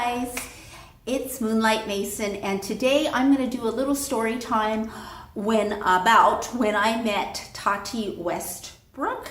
guys, it's Moonlight Mason, and today I'm going to do a little story time when I met Tati Westbrook,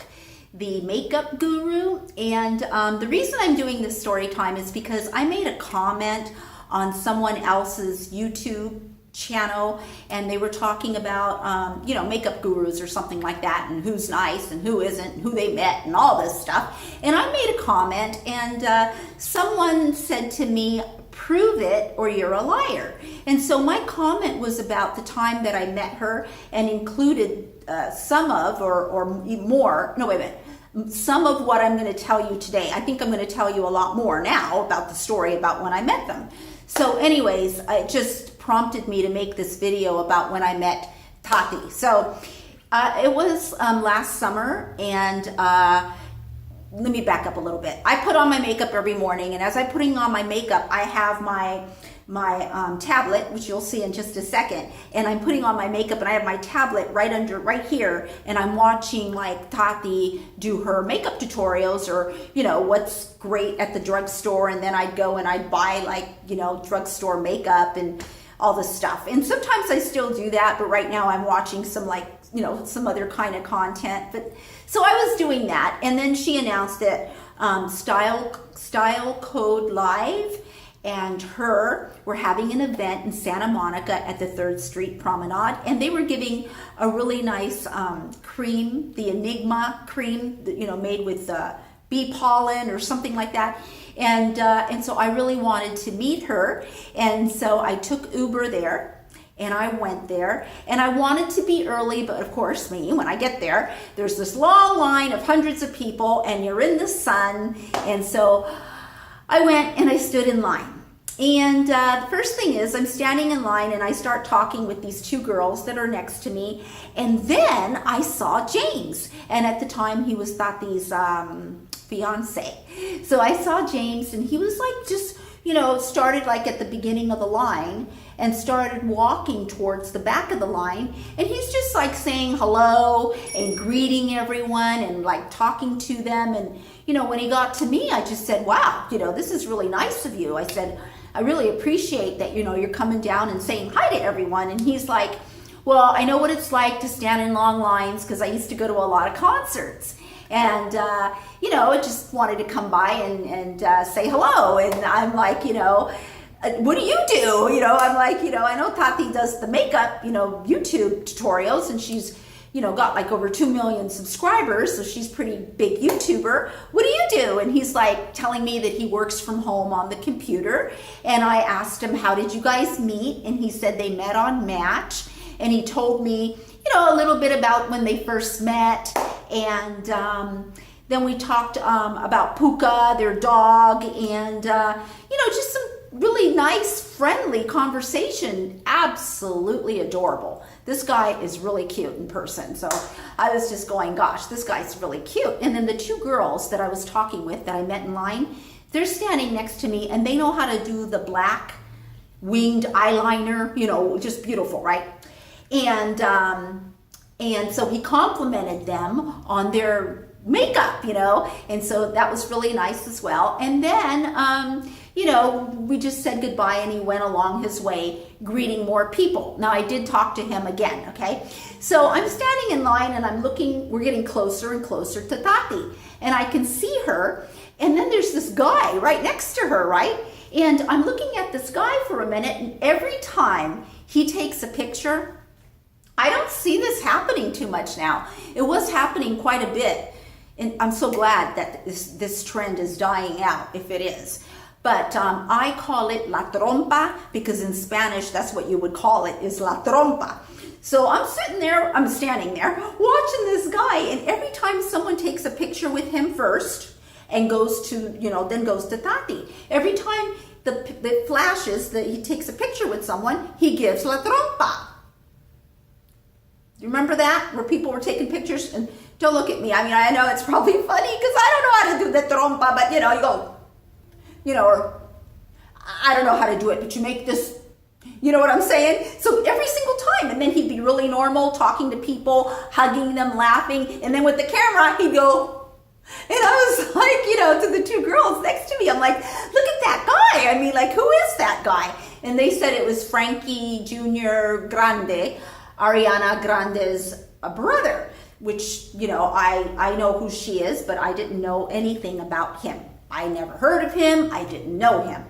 the makeup guru. And the reason I'm doing this story time is because I made a comment on someone else's YouTube channel, and they were talking about makeup gurus or something like that, and who's nice and who isn't, and who they met and all this stuff. And I made a comment, and someone said to me, prove it or you're a liar. And so my comment was about the time that I met her, and included some of what I'm going to tell you today. I think I'm going to tell you a lot more now about the story about when I met them. So anyways, it just prompted me to make this video about when I met Tati. So it was last summer, and let me back up a little bit. I put on my makeup every morning, and as I'm putting on my makeup, I have my tablet, which you'll see in just a second, and I'm putting on my makeup, and I have my tablet right here, and I'm watching like Tati do her makeup tutorials, or what's great at the drugstore, and then I'd go and I'd buy drugstore makeup and all this stuff. And sometimes I still do that, but right now I'm watching some some other kind of content. But so I was doing that, and then she announced that Style Code Live and her were having an event in Santa Monica at the 3rd Street Promenade, and they were giving a really nice cream, the Enigma cream, made with bee pollen or something like that. And so I really wanted to meet her, and so I took Uber there. And I went there, and I wanted to be early, but of course when I get there, there's this long line of hundreds of people, and you're in the sun. And so I went and I stood in line. And the first thing is, I'm standing in line, and I start talking with these two girls that are next to me. And then I saw James, and at the time he was Tati's fiance. So I saw James, and he was like just started like at the beginning of the line and started walking towards the back of the line, and he's just like saying hello and greeting everyone and like talking to them. And when he got to me, I just said, wow, this is really nice of you. I said, I really appreciate that you're coming down and saying hi to everyone. And he's like, well, I know what it's like to stand in long lines because I used to go to a lot of concerts. And, I just wanted to come by and say hello. And I'm like, what do you do? I'm like, I know Tati does the makeup, YouTube tutorials, and she's, got like over 2 million subscribers. So she's pretty big YouTuber. What do you do? And he's like telling me that he works from home on the computer. And I asked him, how did you guys meet? And he said they met on Match. And he told me, a little bit about when they first met. And then we talked about Puka, their dog, and just some really nice, friendly conversation. Absolutely adorable. This guy is really cute in person. So I was just going, gosh, this guy's really cute. And then the two girls that I was talking with that I met in line, they're standing next to me, and they know how to do the black winged eyeliner, just beautiful, right? And so he complimented them on their makeup, and so that was really nice as well. And then, we just said goodbye, and he went along his way greeting more people. Now, I did talk to him again, okay? So I'm standing in line, and I'm looking, we're getting closer and closer to Tati, and I can see her, and then there's this guy right next to her, right? And I'm looking at this guy for a minute, and every time he takes a picture, I don't see this happening too much now. It was happening quite a bit, and I'm so glad that this trend is dying out, if it is. But I call it la trompa, because in Spanish, that's what you would call it, is la trompa. So I'm standing there, watching this guy, and every time someone takes a picture with him first and goes to, then goes to Tati, every time the flashes that he takes a picture with someone, he gives la trompa. You remember that? Where people were taking pictures? And don't look at me. I mean, I know it's probably funny because I don't know how to do the trompa, but you go, or I don't know how to do it, but you make this, you know what I'm saying? So every single time, and then he'd be really normal, talking to people, hugging them, laughing, and then with the camera, he'd go, And I was like, to the two girls next to me, I'm like, look at that guy. I mean, like, who is that guy? And they said it was Frankie Jr. Grande, Ariana Grande's brother, which, I know who she is, but I didn't know anything about him. I never heard of him. I didn't know him.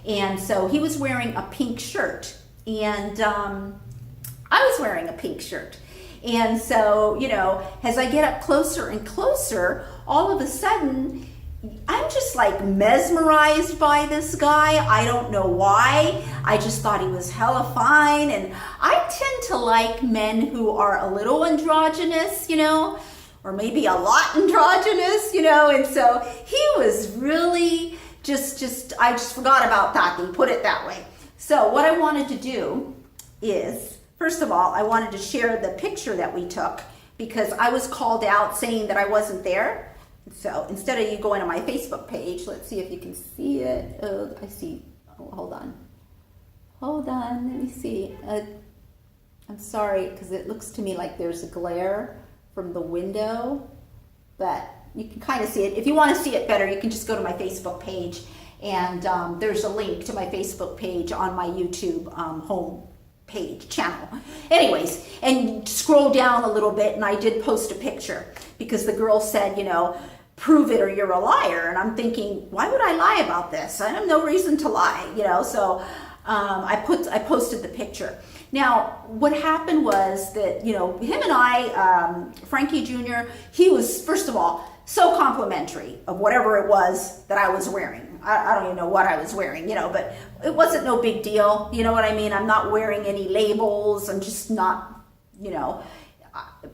And so he was wearing a pink shirt. And I was wearing a pink shirt. And so, as I get up closer and closer, all of a sudden, I'm just like mesmerized by this guy. I don't know why. I just thought he was hella fine. And I tend to like men who are a little androgynous, or maybe a lot androgynous, and so he was really I just forgot about Tati, put it that way. So what I wanted to do is, first of all, I wanted to share the picture that we took because I was called out saying that I wasn't there. So instead of you going to my Facebook page, let's see if you can see it. Oh, I see. Oh, hold on. Let me see. I'm sorry because it looks to me like there's a glare from the window, but you can kind of see it. If you want to see it better, you can just go to my Facebook page, and there's a link to my Facebook page on my YouTube home page channel. Anyways, and scroll down a little bit, and I did post a picture because the girl said, prove it or you're a liar. And I'm thinking, why would I lie about this? I have no reason to lie, so I posted the picture. Now, what happened was that, him and I, Frankie Jr., he was, first of all, so complimentary of whatever it was that I was wearing. I don't even know what I was wearing, but it wasn't no big deal. You know what I mean? I'm not wearing any labels. I'm just not,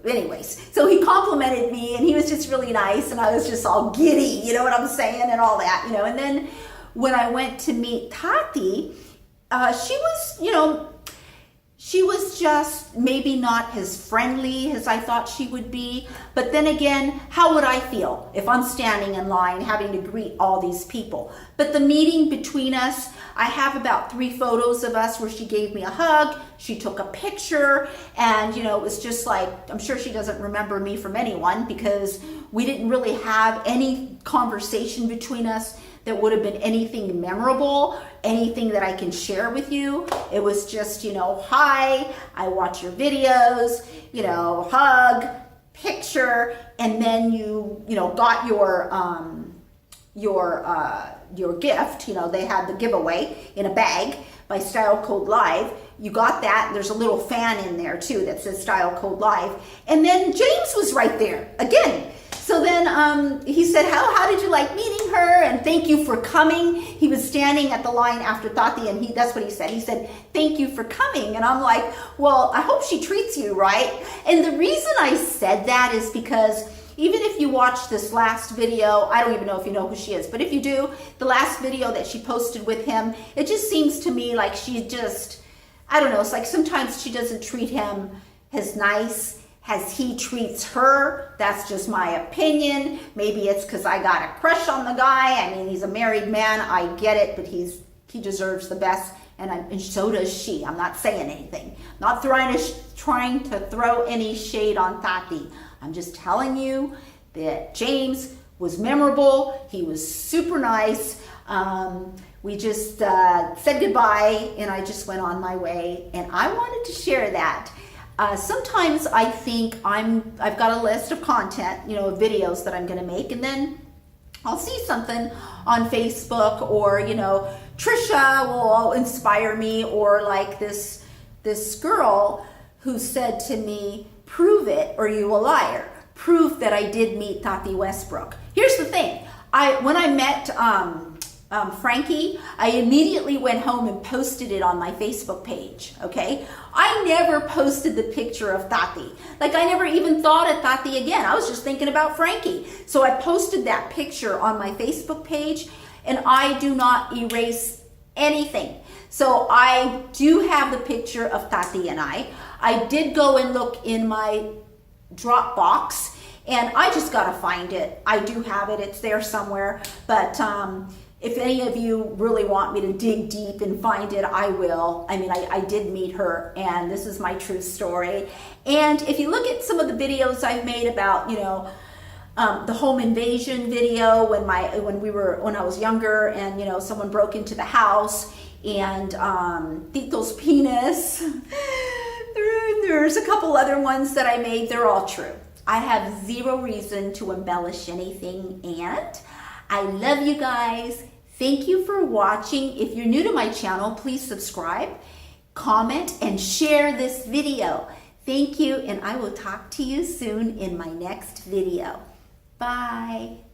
anyways. So he complimented me, and he was just really nice, and I was just all giddy, you know what I'm saying, and all that, And then when I went to meet Tati, she was just maybe not as friendly as I thought she would be. But then again, how would I feel if I'm standing in line having to greet all these people? But the meeting between us, I have about 3 photos of us where she gave me a hug, she took a picture, and it was just like, I'm sure she doesn't remember me from anyone because we didn't really have any conversation between us that would have been anything memorable, anything that I can share with you. It was just, hi, I watch your videos, hug, picture, and then you got your gift. They had the giveaway in a bag by Style Code Live. You got that. There's a little fan in there too that says Style Code Live. And then James was right there again. So then he said, how did you like meeting her? And thank you for coming. He was standing at the line after Tati, and that's what he said. He said, thank you for coming. And I'm like, well, I hope she treats you right. And the reason I said that is because even if you watch this last video, I don't even know if you know who she is, but if you do, the last video that she posted with him, it just seems to me like she just, I don't know, it's like sometimes she doesn't treat him as nice as he treats her. That's just my opinion. Maybe it's because I got a crush on the guy. I mean, he's a married man. I get it, but he deserves the best, and so does she. I'm not saying anything. Not trying to throw any shade on Tati. I'm just telling you that James was memorable. He was super nice. We just said goodbye, and I just went on my way, and I wanted to share that. Sometimes I think I've got a list of content, videos that I'm going to make, and then I'll see something on Facebook, or Trisha will inspire me, or like this girl who said to me, prove it or you a liar. Proof that I did meet Tati Westbrook. Here's the thing. When I met Frankie, I immediately went home and posted it on my Facebook page, okay? I never posted the picture of Tati. Like, I never even thought of Tati again. I was just thinking about Frankie. So I posted that picture on my Facebook page, and I do not erase anything. So I do have the picture of Tati and I. I did go and look in my Dropbox, and I just gotta find it. I do have it. It's there somewhere. But if any of you really want me to dig deep and find it, I will. I mean, I did meet her, and this is my true story. And if you look at some of the videos I've made about, the home invasion video when I was younger, and you know, someone broke into the house, and Tito's penis. There's a couple other ones that I made. They're all true. I have zero reason to embellish anything, and I love you guys. Thank you for watching. If you're new to my channel, please subscribe, comment, and share this video. Thank you, and I will talk to you soon in my next video. Bye.